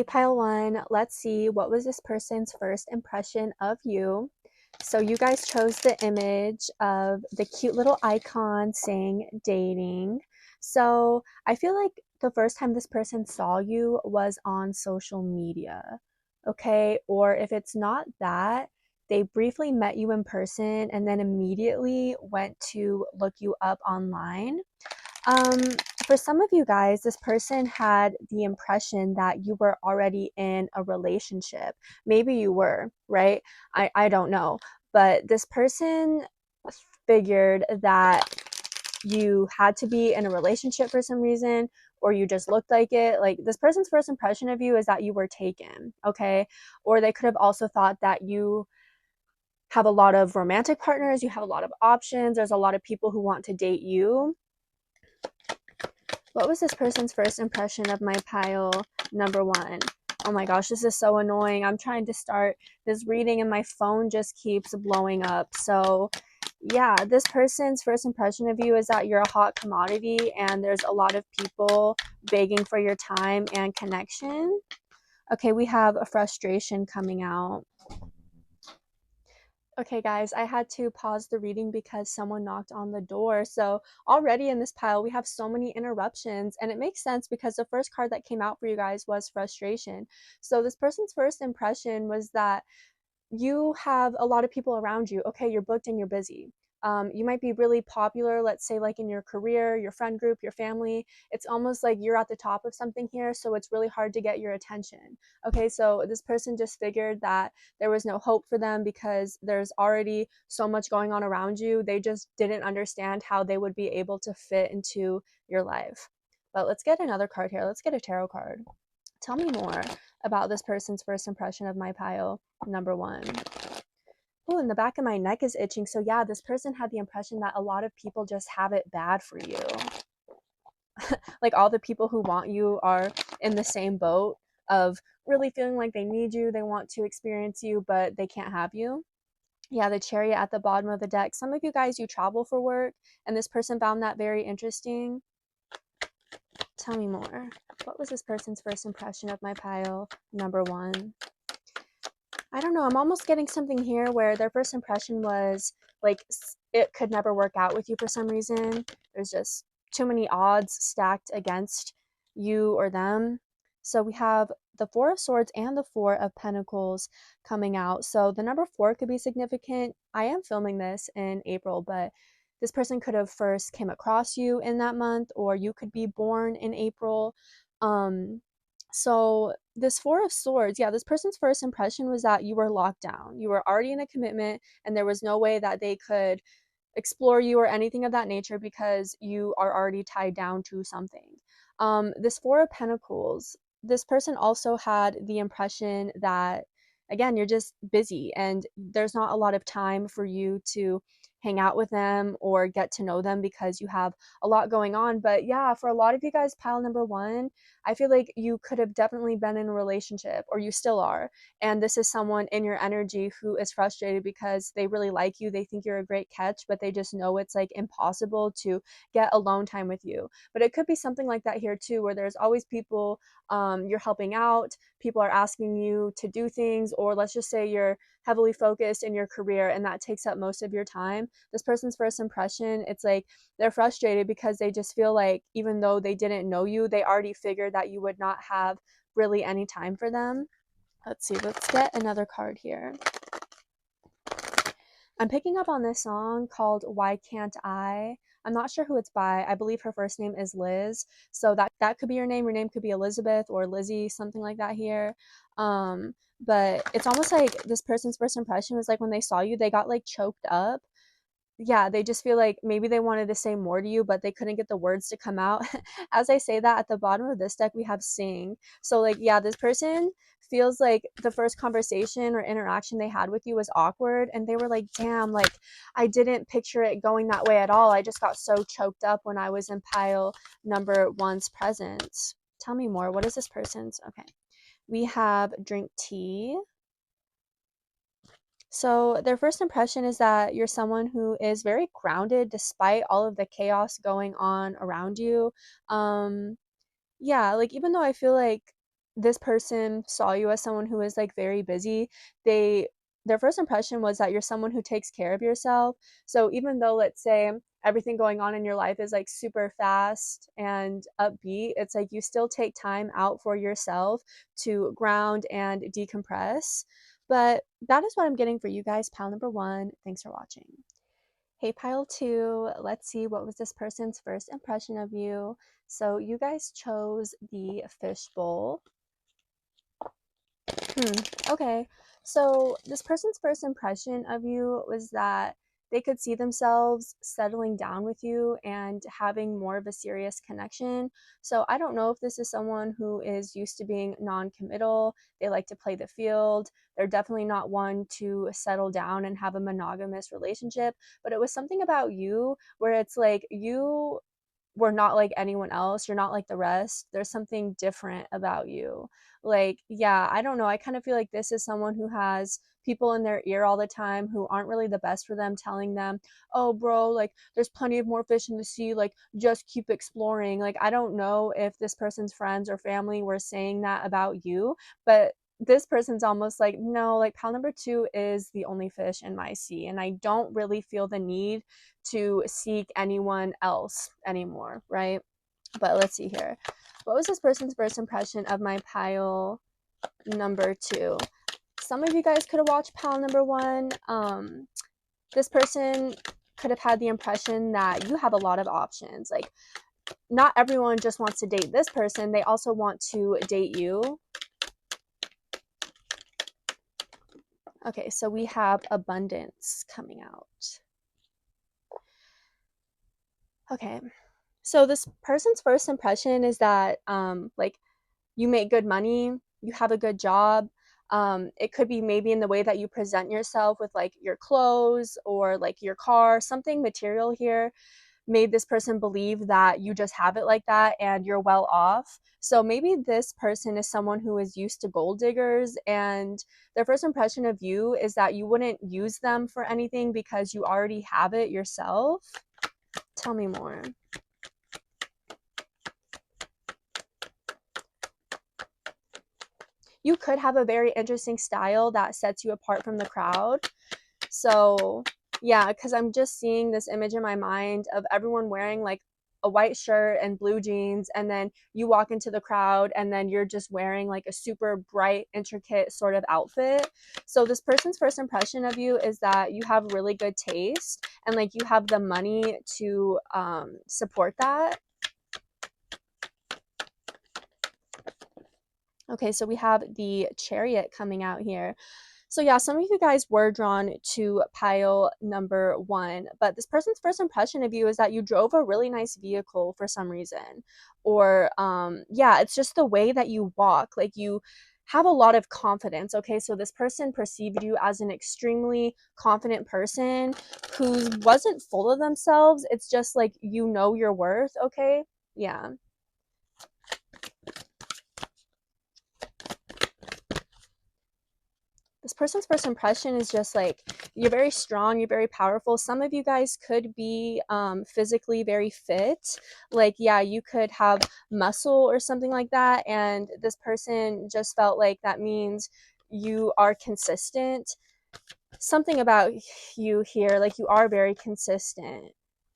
Okay, pile one, let's see what was this person's first impression of you. So you guys chose the image of the cute little icon saying dating. So I feel like the first time this person saw you was on social media, okay? Or if it's not that, they briefly met you in person and then immediately went to look you up online. Um, for some of you guys, this person had the impression that you were already in a relationship. Maybe you were, right? I don't know. But this person figured that you had to be in a relationship for some reason, or you just looked like it. Like, this person's first impression of you is that you were taken, okay? Or they could have also thought that you have a lot of romantic partners, you have a lot of options, there's a lot of people who want to date you. What was this person's first impression of my pile number one? Oh my gosh, this is so annoying. I'm trying to start this reading and my phone just keeps blowing up. So yeah, this person's first impression of you is that you're a hot commodity and there's a lot of people begging for your time and connection. Okay, we have a frustration coming out. Okay, guys, I had to pause the reading because someone knocked on the door. So, already in this pile, we have so many interruptions, and it makes sense because the first card that came out for you guys was frustration. So, this person's first impression was that you have a lot of people around you. Okay, you're booked and you're busy. You might be really popular, let's say, like in your career, your friend group, your family. It's almost like you're at the top of something here, so it's really hard to get your attention. Okay, so this person just figured that there was no hope for them because there's already so much going on around you. They just didn't understand how they would be able to fit into your life. But let's get another card here. Let's get a tarot card. Tell me more about this person's first impression of my pile number one. Oh, and the back of my neck is itching. So yeah, this person had the impression that a lot of people just have it bad for you. Like, all the people who want you are in the same boat of really feeling like they need you, they want to experience you, but they can't have you. Yeah, the chariot at the bottom of the deck. Some of you guys, you travel for work, and this person found that very interesting. Tell me more. What was this person's first impression of my pile number one? I don't know. I'm almost getting something here where their first impression was like it could never work out with you for some reason. There's just too many odds stacked against you or them. So we have the Four of Swords and the Four of Pentacles coming out. So the number four could be significant. I am filming this in April, but this person could have first came across you in that month, or you could be born in April. Um, so this Four of Swords, yeah, this person's first impression was that you were locked down. You were already in a commitment, and there was no way that they could explore you or anything of that nature because you are already tied down to something. This Four of Pentacles, this person also had the impression that, again, you're just busy and there's not a lot of time for you to hang out with them or get to know them because you have a lot going on. But yeah, for a lot of you guys, pile number one, I feel like you could have definitely been in a relationship, or you still are, and this is someone in your energy who is frustrated because they really like you, they think you're a great catch, but they just know it's like impossible to get alone time with you. But it could be something like that here too, where there's always people, you're helping out, people are asking you to do things, or let's just say you're heavily focused in your career and that takes up most of your time. This person's first impression, it's like they're frustrated because they just feel like even though they didn't know you, they already figured that you would not have really any time for them. Let's see, let's get another card here. I'm picking up on this song called Why Can't I? I'm not sure who it's by. I believe her first name is Liz. So that could be your name. Your name could be Elizabeth or Lizzie, something like that here. But it's almost like this person's first impression was like when they saw you, they got like choked up. Yeah, they just feel like maybe they wanted to say more to you, but they couldn't get the words to come out. As I say that, at the bottom of this deck, we have sing. So, like, yeah, this person feels like the first conversation or interaction they had with you was awkward. And they were like, damn, like, I didn't picture it going that way at all. I just got so choked up when I was in pile number one's presence. Tell me more. What is this person's? Okay. We have drink tea. So, their first impression is that you're someone who is very grounded despite all of the chaos going on around you. Um, yeah, like, even though I feel like this person saw you as someone who is like very busy. They their first impression was that you're someone who takes care of yourself. So even though, let's say, everything going on in your life is like super fast and upbeat, it's like you still take time out for yourself to ground and decompress. But that is what I'm getting for you guys. Pile number one, thanks for watching. Hey, pile two, let's see what was this person's first impression of you. So you guys chose the fishbowl. Okay. So this person's first impression of you was that they could see themselves settling down with you and having more of a serious connection. So I don't know if this is someone who is used to being non-committal. They like to play the field. They're definitely not one to settle down and have a monogamous relationship, but it was something about you where it's like you were not like anyone else. You're not like the rest. There's something different about you. Like, yeah, I don't know. I kind of feel like this is someone who has people in their ear all the time who aren't really the best for them, telling them, oh, bro, like, there's plenty of more fish in the sea. Like, just keep exploring. Like, I don't know if this person's friends or family were saying that about you, but this person's almost like, no, like, pal number two is the only fish in my sea. And I don't really feel the need to seek anyone else anymore, right? But let's see here. What was this person's first impression of my pile number two? Some of you guys could have watched pile number one. This person could have had the impression that you have a lot of options. Like, not everyone just wants to date this person, they also want to date you. Okay, so we have abundance coming out. Okay, so this person's first impression is that like, you make good money, you have a good job. It could be maybe in the way that you present yourself with like your clothes or like your car. Something material here made this person believe that you just have it like that and you're well off. So maybe this person is someone who is used to gold diggers, and their first impression of you is that you wouldn't use them for anything because you already have it yourself. Tell me more. You could have a very interesting style that sets you apart from the crowd. So yeah, because I'm just seeing this image in my mind of everyone wearing like a white shirt and blue jeans, and then you walk into the crowd and then you're just wearing like a super bright, intricate sort of outfit. So this person's first impression of you is that you have really good taste and like you have the money to support that. Okay, so we have the Chariot coming out here. So yeah, some of you guys were drawn to pile number one, but this person's first impression of you is that you drove a really nice vehicle for some reason. Or yeah, it's just the way that you walk. Like, you have a lot of confidence. Okay, so this person perceived you as an extremely confident person who wasn't full of themselves. It's just like, you know your worth. Okay, yeah. This person's first impression is just like, you're very strong, you're very powerful. Some of you guys could be physically very fit. Like, yeah, you could have muscle or something like that, and this person just felt like that means you are consistent. Something about you here, like, you are very consistent,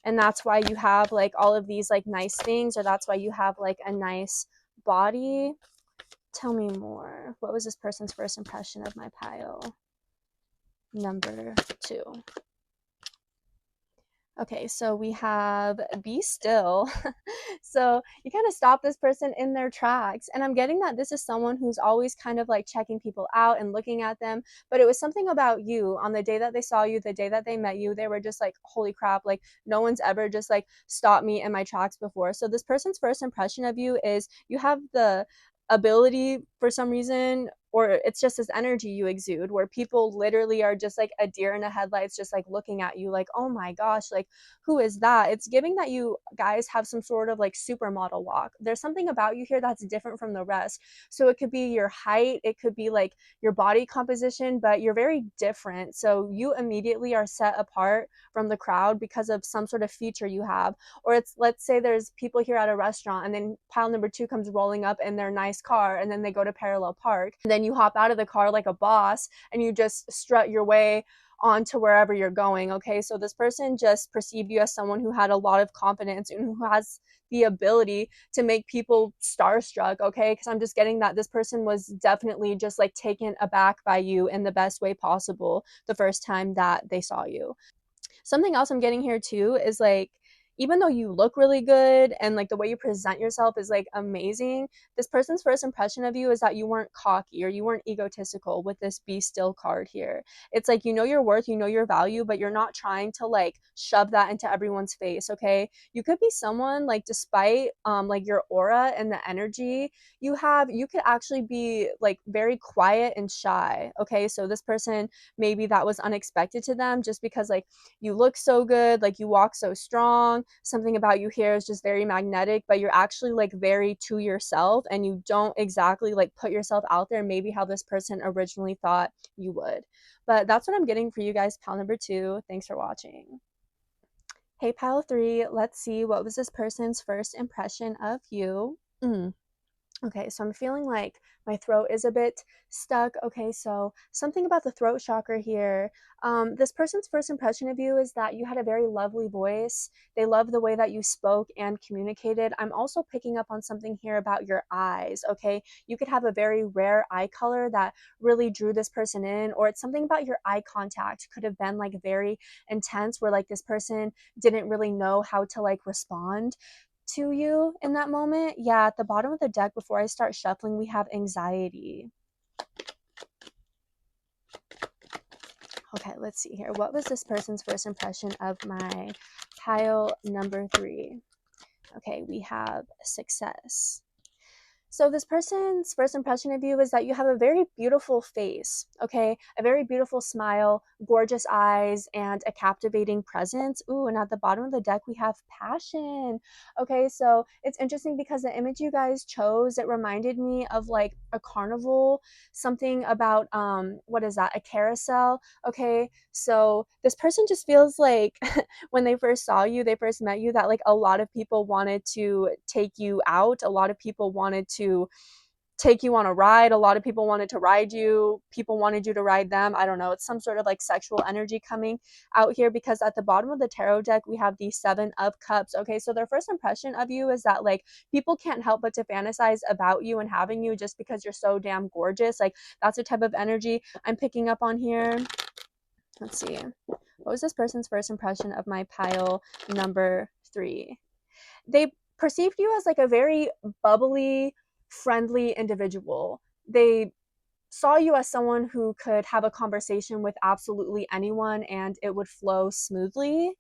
and that's why you have like all of these like nice things, or that's why you have like a nice body. Tell me more. What was this person's first impression of my pile number two? Okay, so we have be still. So you kind of stop this person in their tracks. And I'm getting that this is someone who's always kind of like checking people out and looking at them. But it was something about you on the day that they saw you, the day that they met you. They were just like, holy crap, like, no one's ever just like stopped me in my tracks before. So this person's first impression of you is you have the ability for some reason, or it's just this energy you exude where people literally are just like a deer in the headlights, just like looking at you like, oh my gosh, like who is that? It's giving that you guys have some sort of like supermodel walk. There's something about you here that's different from the rest. So it could be your height, it could be like your body composition, but you're very different. So you immediately are set apart from the crowd because of some sort of feature you have. Or it's, let's say there's people here at a restaurant and then pile number two comes rolling up in their nice car and then they go to parallel park. And then you hop out of the car like a boss and you just strut your way on to wherever you're going. Okay, so this person just perceived you as someone who had a lot of confidence and who has the ability to make people starstruck. Okay, because I'm just getting that this person was definitely just like taken aback by you in the best way possible the first time that they saw you. Something else I'm getting here too is like, even though you look really good and like the way you present yourself is like amazing, this person's first impression of you is that you weren't cocky or you weren't egotistical with this be still card here. It's like, you know your worth, you know your value, but you're not trying to like shove that into everyone's face. Okay, you could be someone like, despite like your aura and the energy you have, you could actually be like very quiet and shy. Okay, so this person, maybe that was unexpected to them just because like you look so good, like you walk so strong, something about you here is just very magnetic, but you're actually like very to yourself and you don't exactly like put yourself out there maybe how this person originally thought you would. But that's what I'm getting for you guys, pile number two. Thanks for watching. Hey, pile three, let's see, what was this person's first impression of you? Okay, so I'm feeling like my throat is a bit stuck. Okay, so something about the throat chakra here. This person's first impression of you is that you had a very lovely voice. They love the way that you spoke and communicated. I'm also picking up on something here about your eyes. Okay, you could have a very rare eye color that really drew this person in, or it's something about your eye contact could have been like very intense, where like this person didn't really know how to like respond to you in that moment. Yeah, at the bottom of the deck before I start shuffling, we have anxiety. Okay, let's see here. What was this person's first impression of my pile number three? Okay, we have success. So this person's first impression of you is that you have a very beautiful face, okay? A very beautiful smile, gorgeous eyes, and a captivating presence. Ooh, and at the bottom of the deck, we have passion. Okay, so it's interesting because the image you guys chose, it reminded me of like a carnival, something about, what is that? A carousel, okay? So this person just feels like when they first saw you, they first met you, that like a lot of people wanted to take you out. A lot of people wanted to take you on a ride. A lot of people wanted to ride you. People wanted you to ride them. I don't know. It's some sort of like sexual energy coming out here, because at the bottom of the tarot deck, we have the Seven of Cups. Okay, so their first impression of you is that like people can't help but to fantasize about you and having you just because you're so damn gorgeous. Like that's the type of energy I'm picking up on here. Let's see. What was this person's first impression of my pile number three? They perceived you as like a very bubbly, friendly individual. They saw you as someone who could have a conversation with absolutely anyone and it would flow smoothly.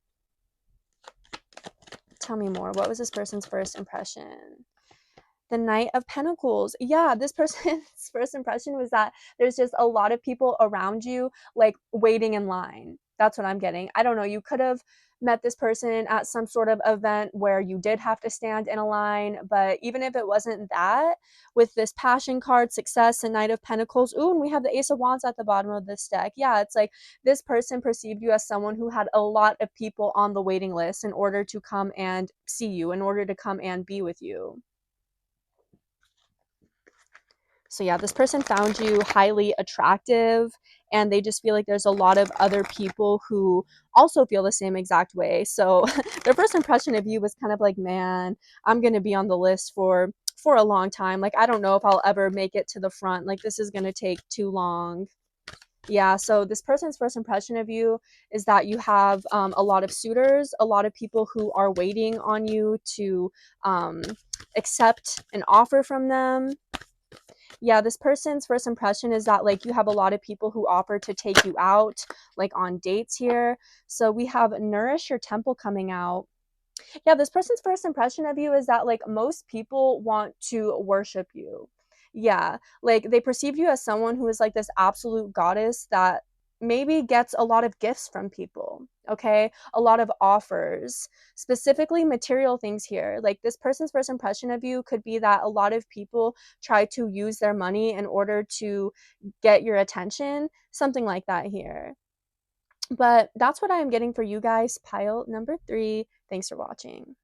Tell me more. What was this person's first impression? The Knight of Pentacles. Yeah, this person's first impression was that there's just a lot of people around you, like waiting in line. That's what I'm getting. I don't know. You could have met this person at some sort of event where you did have to stand in a line, but even if it wasn't that, with this Passion card, Success, and Knight of Pentacles, ooh, and we have the Ace of Wands at the bottom of this deck. Yeah, it's like this person perceived you as someone who had a lot of people on the waiting list in order to come and see you, in order to come and be with you. So yeah, this person found you highly attractive and they just feel like there's a lot of other people who also feel the same exact way. So their first impression of you was kind of like, man, I'm going to be on the list for a long time. Like, I don't know if I'll ever make it to the front. Like, this is going to take too long. Yeah, so this person's first impression of you is that you have a lot of suitors, a lot of people who are waiting on you to accept an offer from them. Yeah, this person's first impression is that like you have a lot of people who offer to take you out, like on dates here. So we have Nourish Your Temple coming out. Yeah, this person's first impression of you is that like most people want to worship you. Yeah, like, they perceive you as someone who is, like, this absolute goddess that maybe gets a lot of gifts from people, okay? A lot of offers, specifically material things here. Like, this person's first impression of you could be that a lot of people try to use their money in order to get your attention, something like that here. But that's what I am getting for you guys, pile number 3. Thanks for watching.